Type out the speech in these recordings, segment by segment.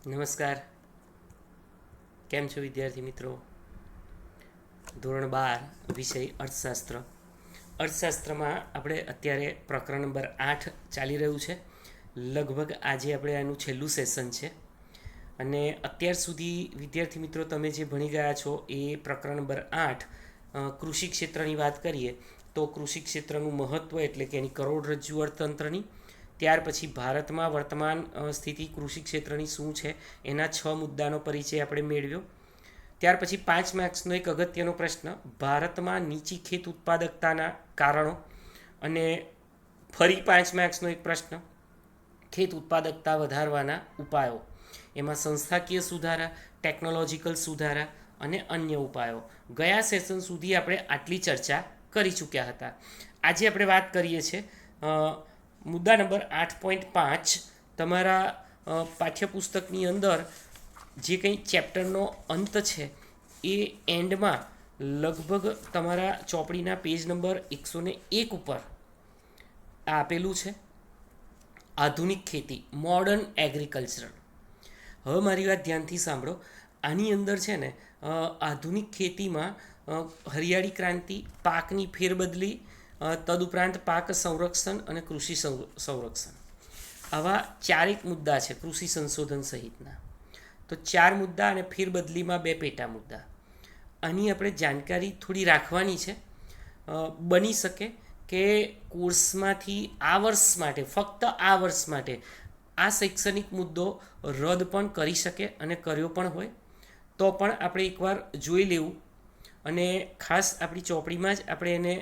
નમસ્કાર. કેમ છો વિદ્યાર્થી મિત્રો? ધોરણ 12 વિષય અર્થશાસ્ત્ર. અર્થશાસ્ત્રમાં આપણે અત્યારે પ્રકરણ નંબર 8 ચાલી રહ્યું છે. લગભગ આજે આપણે આનું છેલ્લું સેશન છે. અને અત્યાર સુધી વિદ્યાર્થી મિત્રો તમે જે ભણી ગયા છો એ પ્રકરણ નંબર 8 કૃષિ ક્ષેત્રની વાત કરીએ તો કૃષિ ક્ષેત્રનું મહત્ત્વ એટલે કે એની કરોડરજ્જુ અર્થતંત્રની, ત્યાર પછી ભારતમાં વર્તમાન સ્થિતિ કૃષિ ક્ષેત્રની શું છે એના 6 મુદ્દાનો પરિચય આપણે મેળવ્યો. ત્યાર પછી 5 માર્ક્સનો એક અગત્યનો પ્રશ્ન, ભારતમાં નીચી ખેત ઉત્પાદકતાના કારણો, અને ફરી 5 માર્ક્સનો એક પ્રશ્ન, ખેત ઉત્પાદકતા વધારવાના ઉપાયો. એમાં સંસ્થાકીય સુધારા, ટેકનોલોજીકલ સુધારા અને અન્ય ઉપાયો. ગયા સેશન સુધી આપણે આટલી ચર્ચા કરી ચૂક્યા હતા. આજે આપણે વાત કરીએ છીએ મુદ્દા નંબર 8.5. તમારા પાઠ્યપુસ્તકની અંદર જે કંઈ ચેપ્ટરનો અંત છે એ એન્ડમાં લગભગ તમારા ચોપડીના પેજ નંબર 101 ઉપર આપેલું છે, આધુનિક ખેતી, મોડર્ન એગ્રીકલ્ચર. હવે મારી વાત ધ્યાનથી સાંભળો. આની અંદર છે ને આધુનિક ખેતીમાં હરિયાળી ક્રાંતિ, પાકની ફેરબદલી, તદુપરાંત પાક સંરક્ષણ અને કૃષિ સંરક્ષણ, આવા ચારેક મુદ્દા છે કૃષિ સંશોધન સહિતના. તો 4 મુદ્દા અને ફેરબદલીમાં 2 પેટા મુદ્દા. આની આપણે જાણકારી થોડી રાખવાની છે. બની શકે કે કોર્સમાંથી આ વર્ષ માટે, ફક્ત આ વર્ષ માટે આ શૈક્ષણિક મુદ્દો રદ પણ કરી શકે અને કર્યો પણ હોય તો પણ આપણે એકવાર જોઈ લેવું, અને ખાસ આપણી ચોપડીમાં જ આપણે એને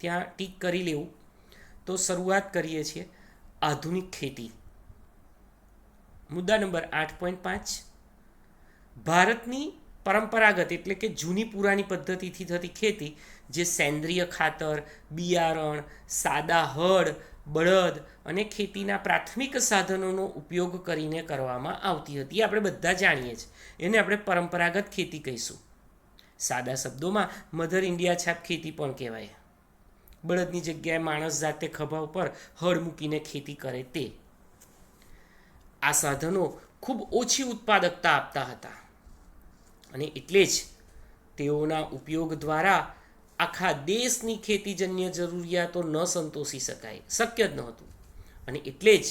ત્યાં ટીક કરી લેવું. તો શરૂઆત કરીએ છીએ આધુનિક ખેતી. મુદ્દા નંબર 8.5. ભારતની પરંપરાગત એટલે કે જૂની પુરાણી પદ્ધતિથી થતી ખેતી, જે સેન્દ્રિય ખાતર, બિયારણ, સાદા હળ, બળદ અને ખેતીના પ્રાથમિક સાધનોનો ઉપયોગ કરીને કરવામાં આવતી હતી. આપણે બધા જાણીએ છીએ. એને આપણે પરંપરાગત ખેતી કહીશું. સાદા શબ્દોમાં મધર ઇન્ડિયા છાપ ખેતી પણ કહેવાય. બળદની જગ્યાએ માણસ જાતે ખભા ઉપર હળ મૂકીને ખેતી કરે તે. આ સાધનો ખૂબ ઓછી ઉત્પાદકતા આપતા હતા અને એટલે જ તેઓના ઉપયોગ દ્વારા આખા દેશની ખેતીજન્ય જરૂરિયાતો ન સંતોષી શકાય, શક્ય જ નહોતું. અને એટલે જ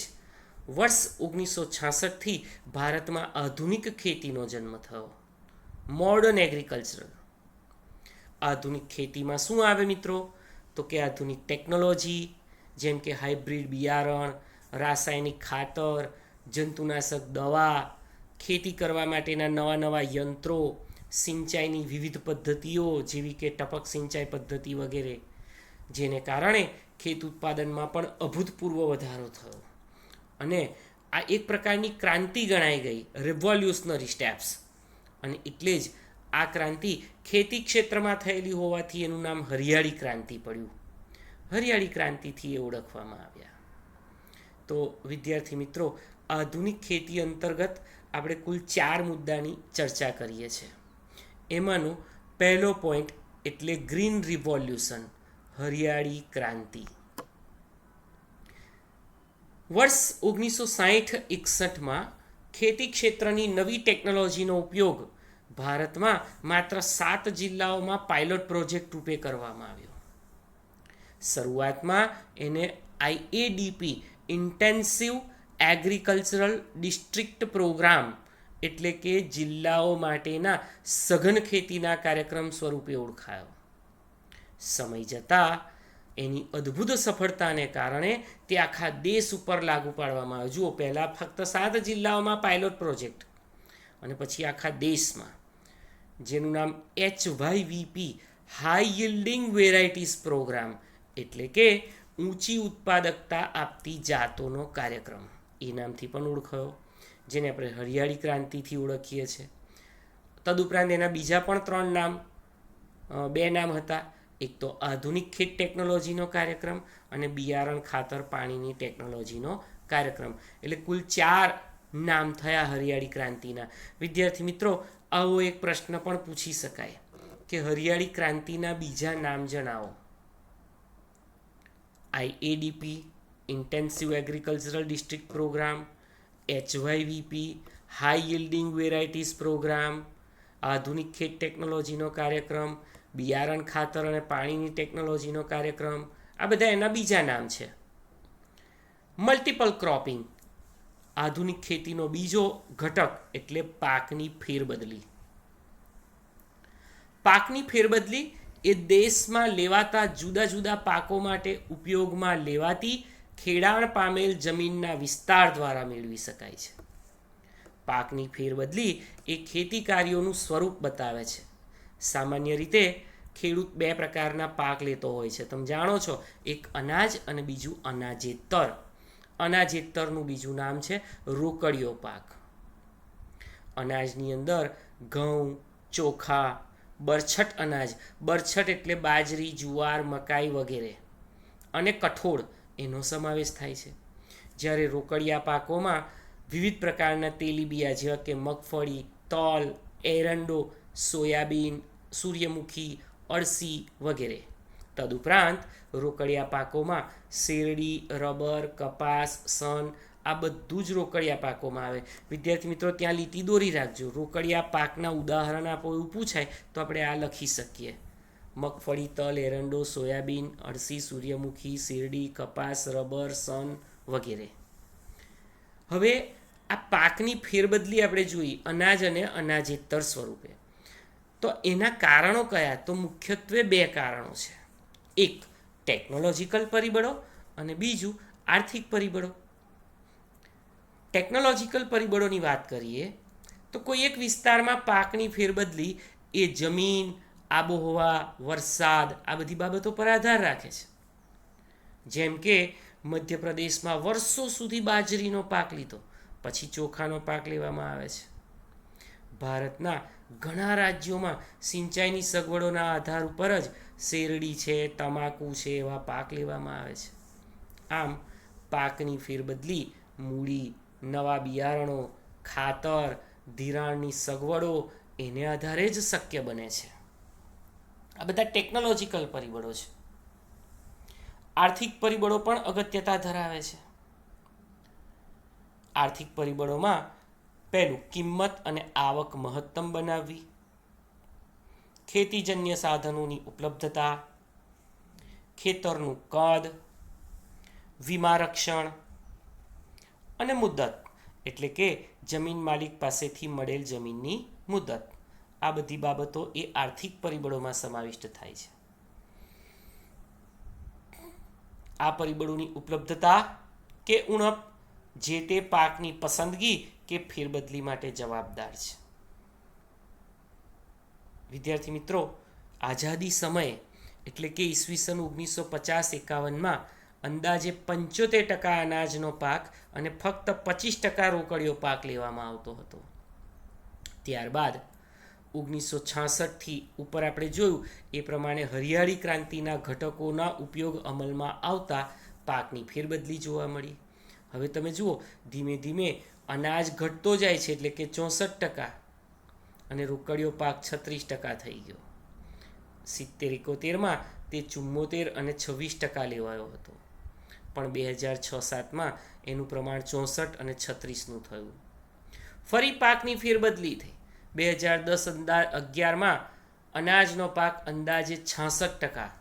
વર્ષ 1966થી ભારતમાં આધુનિક ખેતીનો જન્મ થયો, મોડર્ન એગ્રીકલ્ચર. આધુનિક ખેતીમાં શું આવે મિત્રો? તો કે આધુનિક ટેકનોલોજી, જેમ કે હાઇબ્રિડ બિયારણ, રાસાયણિક ખાતર, જંતુનાશક દવા, ખેતી કરવા માટેના નવા નવા યંત્રો, સિંચાઈની વિવિધ પદ્ધતિઓ જેવી કે ટપક સિંચાઈ પદ્ધતિ વગેરે, જેને કારણે ખેત ઉત્પાદનમાં પણ અભૂતપૂર્વ વધારો થયો. અને આ એક પ્રકારની ક્રાંતિ ગણાઈ ગઈ, રેવોલ્યુશનરી સ્ટેપ્સ. અને એટલે જ આ ક્રાંતિ ખેતી ક્ષેત્રમાં થયેલી હોવાથી એનું નામ હરિયાળી ક્રાંતિ પડ્યું. હરિયાળી ક્રાંતિથી એ ઓળખવામાં આવ્યા. તો વિદ્યાર્થી મિત્રો, આધુનિક ખેતી અંતર્ગત આપણે કુલ 4 મુદ્દાની ચર્ચા કરીએ છીએ. એમાંનો પહેલો પોઈન્ટ એટલે ગ્રીન રિવોલ્યુશન, હરિયાળી ક્રાંતિ. વર્ષ 1960-61માં ખેતી ક્ષેત્રની નવી ટેકનોલોજીનો ઉપયોગ ભારતમાં માત્ર 7 જિલ્લાઓમાં પાયલોટ પ્રોજેક્ટ રૂપે કરવામાં આવ્યો. શરૂઆતમાં એને IADP, intensive agricultural district programme, એટલે કે જિલ્લાઓ માટેના સઘન ખેતીના કાર્યક્રમ સ્વરૂપે ઓળખાયો. સમય જતાં એની અદ્ભુત સફળતાને કારણે તે આખા દેશ ઉપર લાગુ પાડવામાં આવ્યો. જુઓ, પહેલાં ફક્ત 7 જિલ્લાઓમાં પાયલોટ પ્રોજેક્ટ, અને પછી આખા દેશમાં, જેનું નામ HYVP, high yielding varieties programme, એટલે કે ઊંચી ઉત્પાદકતા આપતી જાતોનો કાર્યક્રમ, એ નામથી પણ ઓળખાયો, જેને આપણે હરિયાળી ક્રાંતિથી ઓળખીએ છીએ. તદુપરાંત એના બીજા પણ 3 નામ, 2 નામ હતા. એક તો આધુનિક ખેત ટેકનોલોજીનો કાર્યક્રમ અને બિયારણ, ખાતર, પાણીની ટેકનોલોજીનો કાર્યક્રમ. એટલે કુલ 4 નામ થયા હરિયાળી ક્રાંતિના. વિદ્યાર્થી મિત્રો, આવો એક પ્રશ્ન પણ પૂછી શકાય કે હરિયાળી ક્રાંતિના બીજા નામ જણાવો. IADP, intensive agricultural district programme, HYVP, high yielding varieties programme, આધુનિક ખેત ટેકનોલોજીનો કાર્યક્રમ, બિયારણ ખાતર અને પાણીની ટેકનોલોજીનો કાર્યક્રમ, આ બધા એના બીજા નામ છે. મલ્ટિપલ ક્રોપિંગ, આધુનિક ખેતીનો બીજો ઘટક એટલે પાકની ફેરબદલી. પાકની ફેરબદલી એ દેશમાં લેવાતા જુદા જુદા પાકો માટે ઉપયોગમાં લેવાતી ખેડાણ પામેલ જમીનના વિસ્તાર દ્વારા મેળવી શકાય છે. પાકની ફેરબદલી એ ખેતી કાર્યોનું સ્વરૂપ બતાવે છે. સામાન્ય રીતે ખેડૂત બે પ્રકારના પાક લેતો હોય છે. તમે જાણો છો, એક અનાજ અને બીજું અનાજેતર. અનાજેતરનું બીજું નામ છે રોકડિયો પાક. અનાજની અંદર ઘઉં, ચોખા, બરછટ અનાજ, બરછટ એટલે બાજરી, જુવાર, મકાઈ વગેરે, અને કઠોળ એનો સમાવેશ થાય છે. જ્યારે રોકડિયા પાકોમાં વિવિધ પ્રકારના તેલીબિયા જેવા કે મગફળી, તલ, એરંડો, સોયાબીન, સૂર્યમુખી, અળસી વગેરે. તદુપરાંત રોકડિયા પાકોમાં શેરડી, રબર, કપાસ, સન આ બધું જ રોકડિયા પાકોમાં આવે. વિદ્યાર્થી મિત્રો, ત્યાં લીટી દોરી રાખજો. રોકડિયા પાકના ઉદાહરણ આપો એવું પૂછાય તો આપણે આ લખી શકીએ: મગફળી, તલ, એરંડો, સોયાબીન, અળસી, સૂર્યમુખી, શેરડી, કપાસ, રબર, સન વગેરે. હવે આ પાકની ફેરબદલી આપણે જોઈ અનાજ અને અનાજેતર સ્વરૂપે. તો એના કારણો કયા? તો મુખ્યત્વે બે કારણો છે. એક ટેકનોલોજીકલ પરિબળો અને બીજું આર્થિક પરિબળો. ટેકનોલોજીકલ પરિબળોની વાત કરીએ તો કોઈ એક વિસ્તારમાં પાકની ફેરબદલી એ જમીન, આબોહવા, વરસાદ આ બધી બાબતો પર આધાર રાખે છે. જેમ કે મધ્યપ્રદેશમાં વર્ષો સુધી બાજરીનો પાક લીધો, પછી ચોખાનો પાક લેવામાં આવે છે. ભારતના ઘણા રાજ્યોમાં સિંચાઈની સગવડોના આધાર ઉપર જ શેરડી છે, તમાકુ છે એવા પાક લેવામાં આવે છે. આમ પાકની ફેરબદલી મૂડી, નવા બિયારણો, ખાતર, ધિરાણની સગવડો એને આધારે જ શક્ય બને છે. આ બધા ટેકનોલોજીકલ પરિબળો છે. આર્થિક પરિબળો પણ અગત્યતા ધરાવે છે. આર્થિક પરિબળોમાં પહેલું કિંમત અને આવક મહત્તમ બનાવવી, ખેતીજન્ય સાધનોની ઉપલબ્ધતા, ખેતરનું કદ, વીમા રક્ષણ અને મુદત એટલે કે જમીન માલિક પાસેથી મળેલ જમીનની મુદત. આ બધી બાબતો એ આર્થિક પરિબળોમાં સમાવિષ્ટ થાય છે. આ પરિબળોની ઉપલબ્ધતા કે ઉણપ જે તે પાકની પસંદગી કે ફેરબદલી માટે જવાબદાર છે. વિદ્યાર્થી મિત્રો, આઝાદી સમયે એટલે કે ઈસવીસન 1950-51માં અંદાજે 75% અનાજનો પાક અને ફક્ત 25% રોકડિયો પાક લેવામાં આવતો હતો. ત્યારબાદ 1966થી ઉપર આપણે જોયું એ પ્રમાણે હરિયાળી ક્રાંતિના ઘટકોના ઉપયોગ અમલમાં આવતા પાકની ફેરબદલી જોવા મળી. હવે તમે જુઓ, ધીમે ધીમે અનાજ ઘટતો જાય છે એટલે કે 64% અને રોકડિયો પાક 36% થઈ ગયો. 70-71માં તે 74 અને 26% લેવાયો હતો. પણ 2006-07માં એનું પ્રમાણ 64 અને 36નું થયું. ફરી પાકની ફેરબદલી થઈ. 2010-11માં અનાજનો પાક અંદાજે 66%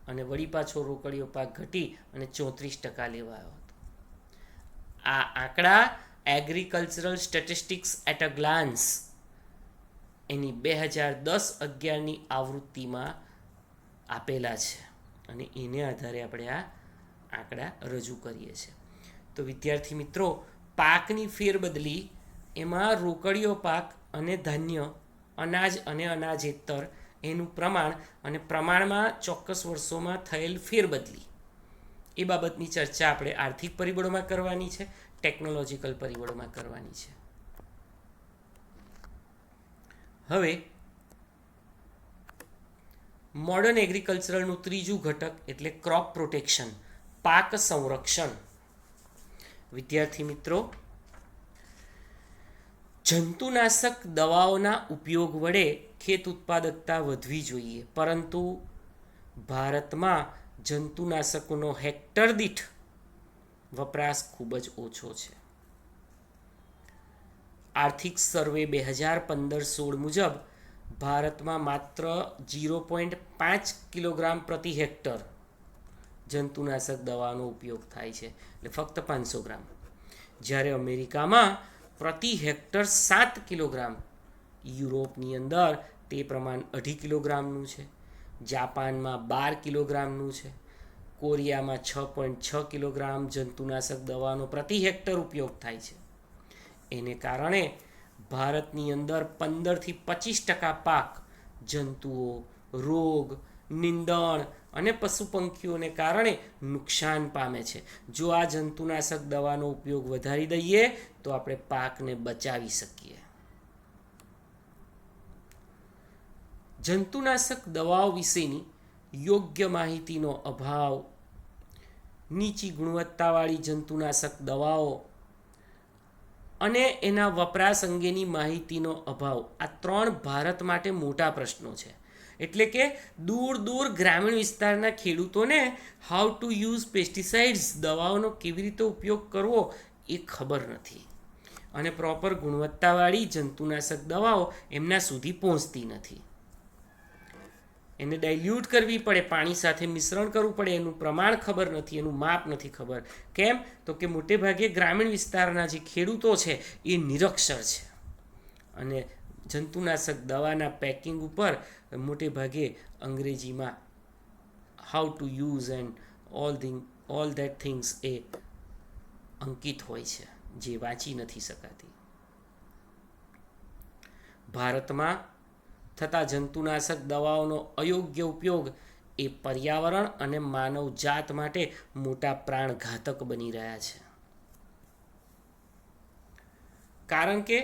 અને વળી પાછો રોકડિયો પાક ઘટી અને 34% લેવાયો હતો. આ આંકડા agricultural statistics at a glance એની 2010-11ની આવૃત્તિમાં આપેલા છે અને એને આધારે આપણે આ આંકડા રજૂ કરીએ છીએ. તો વિદ્યાર્થી મિત્રો, પાકની ફેરબદલી એમાં રોકડિયો પાક અને ધાન્ય, અનાજ અને અનાજેતર એનું પ્રમાણ અને પ્રમાણમાં ચોક્કસ વર્ષોમાં થયેલ ફેરબદલી એ બાબતની ચર્ચા આપણે આર્થિક પરિબળોમાં કરવાની છે, ટેકનોલોજીકલ પરિબળોમાં કરવાની છે. હવે મોડર્ન એગ્રીકલ્ચરલનું ત્રીજું ઘટક એટલે ક્રોપ પ્રોટેક્શન, પાક સંરક્ષણ. વિદ્યાર્થી મિત્રો, જંતુનાશક દવાઓના ઉપયોગ વડે ખેત ઉત્પાદકતા વધવી જોઈએ, પરંતુ ભારતમાં જંતુનાશકોનો હેક્ટર દીઠ વપરાશ ખૂબ જ ઓછો છે. આર્થિક સર્વે 2015-16 મુજબ ભારતમાં માત્ર 0.5 કિલોગ્રામ પ્રતિ હેક્ટર જંતુનાશક દવાનો ઉપયોગ થાય છે, એટલે ફક્ત 500 ગ્રામ. જ્યારે અમેરિકામાં પ્રતિ હેક્ટર 7 કિલોગ્રામ, યુરોપની અંદર તે પ્રમાણ 2.5 કિલોગ્રામનું છે, જાપાનમાં 12 કિલોગ્રામનું છે, કોરિયામાં 6.6 કિલોગ્રામ જંતુનાશક દવાનો પ્રતિ હેક્ટર ઉપયોગ થાય છે. એને કારણે ભારતની અંદર 15-25% પાક જંતુઓ, રોગ, નીંદણ અને પશુ પંખીઓને કારણે નુકસાન પામે છે. જો આ જંતુનાશક દવાનો ઉપયોગ વધારી દઈએ તો આપણે પાકને બચાવી શકીએ. જંતુનાશક દવાઓ વિશેની યોગ્ય માહિતીનો અભાવ, નીચી ગુણવત્તાવાળી જંતુનાશક દવાઓ અને એના વપરાશ અંગેની માહિતીનો અભાવ, આ 3 ભારત માટે મોટા પ્રશ્નો છે. એટલે કે દૂર દૂર ગ્રામીણ વિસ્તારના ખેડૂતોને હાઉ ટુ યુઝ પેસ્ટિસાઇડ્સ, દવાઓનો કેવી રીતે ઉપયોગ કરવો એ ખબર નથી, અને પ્રોપર ગુણવત્તાવાળી જંતુનાશક દવાઓ એમના સુધી પહોંચતી નથી. એને ડાયલ્યુટ કરવી પડે, પાણી સાથે મિશ્રણ કરવું પડે, એનું પ્રમાણ ખબર નથી, એનું માપ નથી ખબર. કેમ? તો કે મોટે ભાગે ગ્રામીણ વિસ્તારના જે ખેડૂતો છે એ નિરક્ષર છે, અને જંતુનાશક દવાના પેકિંગ ઉપર મોટે ભાગે અંગ્રેજીમાં how to use and all that things એ અંકિત હોય છે, જે વાંચી નથી શકાતી. ભારતમાં થતા જંતુનાશક દવાઓનો અયોગ્ય ઉપયોગ એ પર્યાવરણ અને માનવ જાત માટે મોટા પ્રાણઘાતક બની રહ્યા છે. કારણ કે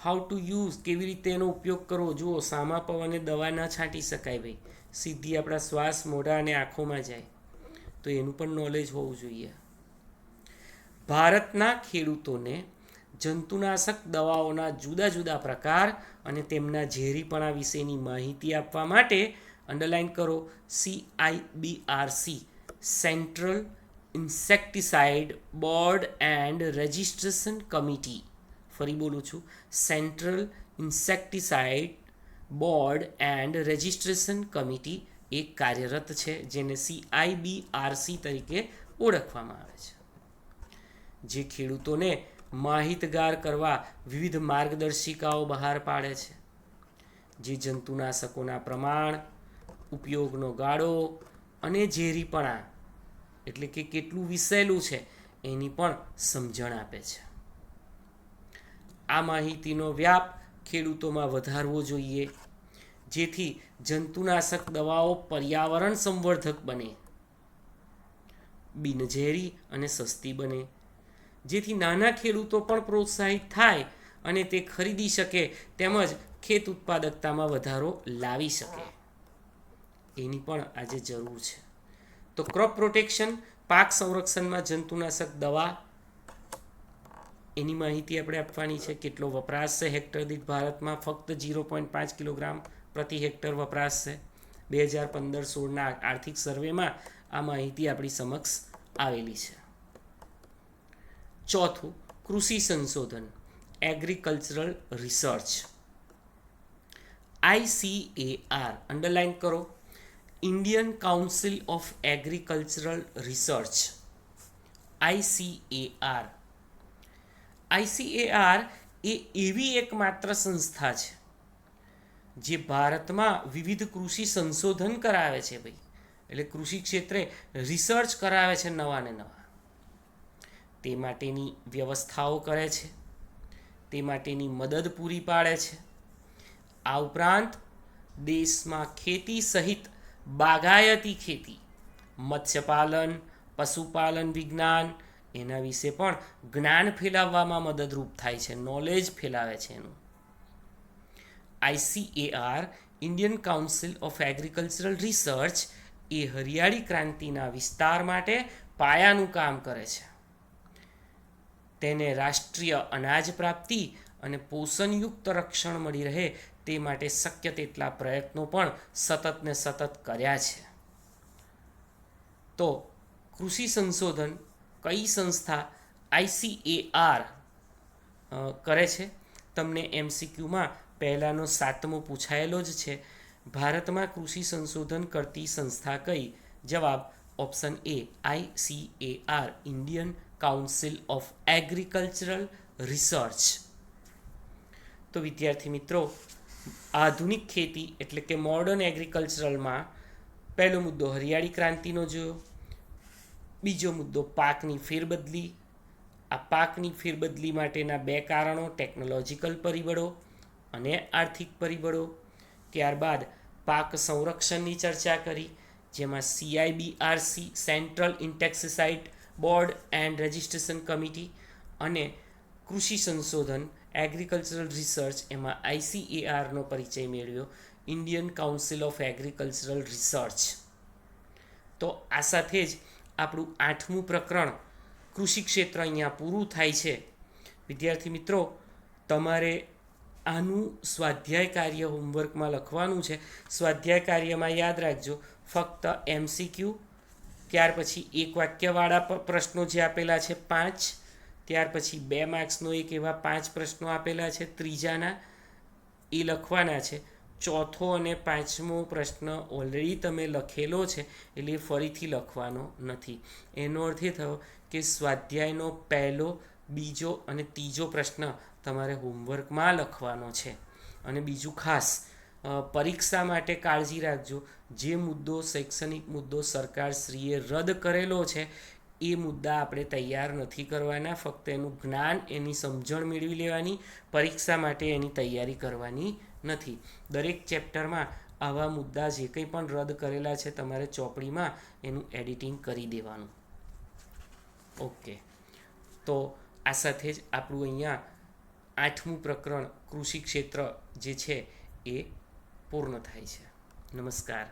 હાઉ ટુ યુઝ, કેવી રીતે એનો ઉપયોગ કરવો, જુઓ, સામા પવને દવા ન છાંટી શકાય ભાઈ, સીધી આપણા શ્વાસ, મોઢા અને આંખોમાં જાય, તો એનું પણ નોલેજ હોવું જોઈએ. ભારતના ખેડૂતોને જંતુનાશક દવાઓના જુદા જુદા પ્રકાર અને તેમના ઝેરીપણા વિશેની માહિતી આપવા માટે અંડરલાઇન કરો CIBRC, central insecticide board and registration committee. ફરી બોલું છું, central insecticide board and registration committee એક કાર્યરત છે, જેને CIBRC તરીકે ઓળખવામાં આવે છે, જે ખેડૂતોને માહિતગાર કરવા વિવિધ માર્ગદર્શિકાઓ બહાર પાડે છે, જે જંતુનાશકોના પ્રમાણ, ઉપયોગનો ગાળો અને ઝેરીપણા, એટલે કે કેટલું વિષેલું છે, એની પણ સમજણ આપે છે. આ માહિતીનો વ્યાપ ખેડૂતોમાં વધારવો જોઈએ, જેથી જંતુનાશક દવાઓ પર્યાવરણ સંવર્ધક બને, બિનઝેરી અને સસ્તી બને, જેથી નાના ખેડૂતો પણ પ્રોત્સાહિત થાય અને તે ખરીદી શકે, તેમજ ખેત ઉત્પાદકતામાં વધારો લાવી શકે. એની પણ આજે જરૂર છે. તો ક્રોપ પ્રોટેક્શન, પાક સંરક્ષણમાં જંતુનાશક દવા, એની માહિતી આપણે આપવાની છે. કેટલો વપરાશ છે હેક્ટર દીઠ ભારતમાં? ફક્ત 0.5 કિલોગ્રામ પ્રતિ હેક્ટર વપરાશ છે. 2015-16ના આર્થિક સર્વેમાં આ માહિતી આપણી સમક્ષ આવેલી છે. ચોથું, કૃષિ સંશોધન, એગ્રીકલ્ચરલ રિસર્ચ. ICAR, અંડરલાઇન કરો, Indian Council of Agricultural research. ICAR એ એવી એકમાત્ર સંસ્થા છે જે ભારતમાં વિવિધ કૃષિ સંશોધન કરાવે છે ભાઈ, એટલે કૃષિ ક્ષેત્રે રિસર્ચ કરાવે છે નવા ને નવા. તે માટેની વ્યવસ્થાઓ કરે છે, તે માટેની મદદ પૂરી પાડે છે. આ ઉપરાંત દેશમાં ખેતી સહિત બાગાયતી ખેતી, મત્સ્યપાલન, પશુપાલન વિજ્ઞાન, એના વિશે પણ જ્ઞાન ફેલાવવામાં મદદરૂપ થાય છે, નોલેજ ફેલાવે છે એનું. ICAR, Indian Council of Agricultural Research, એ હરિયાળી ક્રાંતિના વિસ્તાર માટે પાયાનું કામ કરે છે. તેને રાષ્ટ્રીય અનાજ પ્રાપ્તિ અને પોષણયુક્ત રક્ષણ મળી રહે તે માટે શક્ય તેટલા પ્રયત્નો પણ સતત ને સતત કર્યા છે. તો કૃષિ સંશોધન કઈ સંસ્થા ICAR કરે છે? તમને MCQમાં પહેલાંનો 7મો પૂછાયેલો જ છે. ભારતમાં કૃષિ સંશોધન કરતી સંસ્થા કઈ? જવાબ option A ICAR, Indian Council of Agricultural Research. તો વિદ્યાર્થી મિત્રો, આધુનિક ખેતી એટલે કે મોડર્ન એગ્રીકલ્ચરલમાં પહેલો મુદ્દો હરિયાળી ક્રાંતિનો જોયો, બીજો મુદ્દો પાકની ફેરબદલી. આ પાકની ફેરબદલી માટેના 2 કારણો, ટેકનોલોજીકલ પરિબળો અને આર્થિક પરિબળો. ત્યારબાદ પાક સંરક્ષણની ચર્ચા કરી, જેમાં CIBRC, central insecticide board and registration committee, અને કૃષિ સંશોધન એગ્રીકલ્ચરલ રિસર્ચ, એમાં ICARનો પરિચય મેળવ્યો, Indian Council of Agricultural Research. તો આ સાથે જ આપણું 8મું પ્રકરણ કૃષિ ક્ષેત્ર અહીંયા પૂરું થાય છે. વિદ્યાર્થી મિત્રો, તમારે આનું સ્વાધ્યાય કાર્ય હોમવર્કમાં લખવાનું છે. સ્વાધ્યાય કાર્યમાં યાદ રાખજો, ફક્ત MCQ, ત્યાર પછી 1 વાક્યવાળા પ્રશ્નો જે આપેલા છે 5, ત્યાર પછી 2 માર્ક્સનો એક એવા 5 પ્રશ્નો આપેલા છે ત્રીજાના, એ લખવાના છે. ચોથો અને 5મો પ્રશ્ન ઓલરેડી તમે લખેલો છે, એટલે ફરીથી લખવાનો નથી. એનો અર્થ એ થયો કે સ્વાધ્યાયનો પહેલો, બીજો અને ત્રીજો પ્રશ્ન તમારે હોમવર્કમાં લખવાનો છે. અને બીજું ખાસ, પરીક્ષા માટે કાળજી રાખજો, જે મુદ્દો શૈક્ષણિક મુદ્દો સરકારશ્રીએ રદ કરેલો છે એ મુદ્દા આપણે તૈયાર નથી કરવાના, ફક્ત એનું જ્ઞાન, એની સમજણ મેળવી લેવાની, પરીક્ષા માટે એની તૈયારી કરવાની નથી. દરેક ચેપ્ટરમાં આવા મુદ્દા જે કંઈ પણ રદ કરેલા છે તમારે ચોપડીમાં એનું એડિટિંગ કરી દેવાનું. ઓકે, તો આ સાથે જ આપણું અહીંયા 8મું પ્રકરણ કૃષિ ક્ષેત્ર જે છે એ પૂર્ણ થાય છે. નમસ્કાર.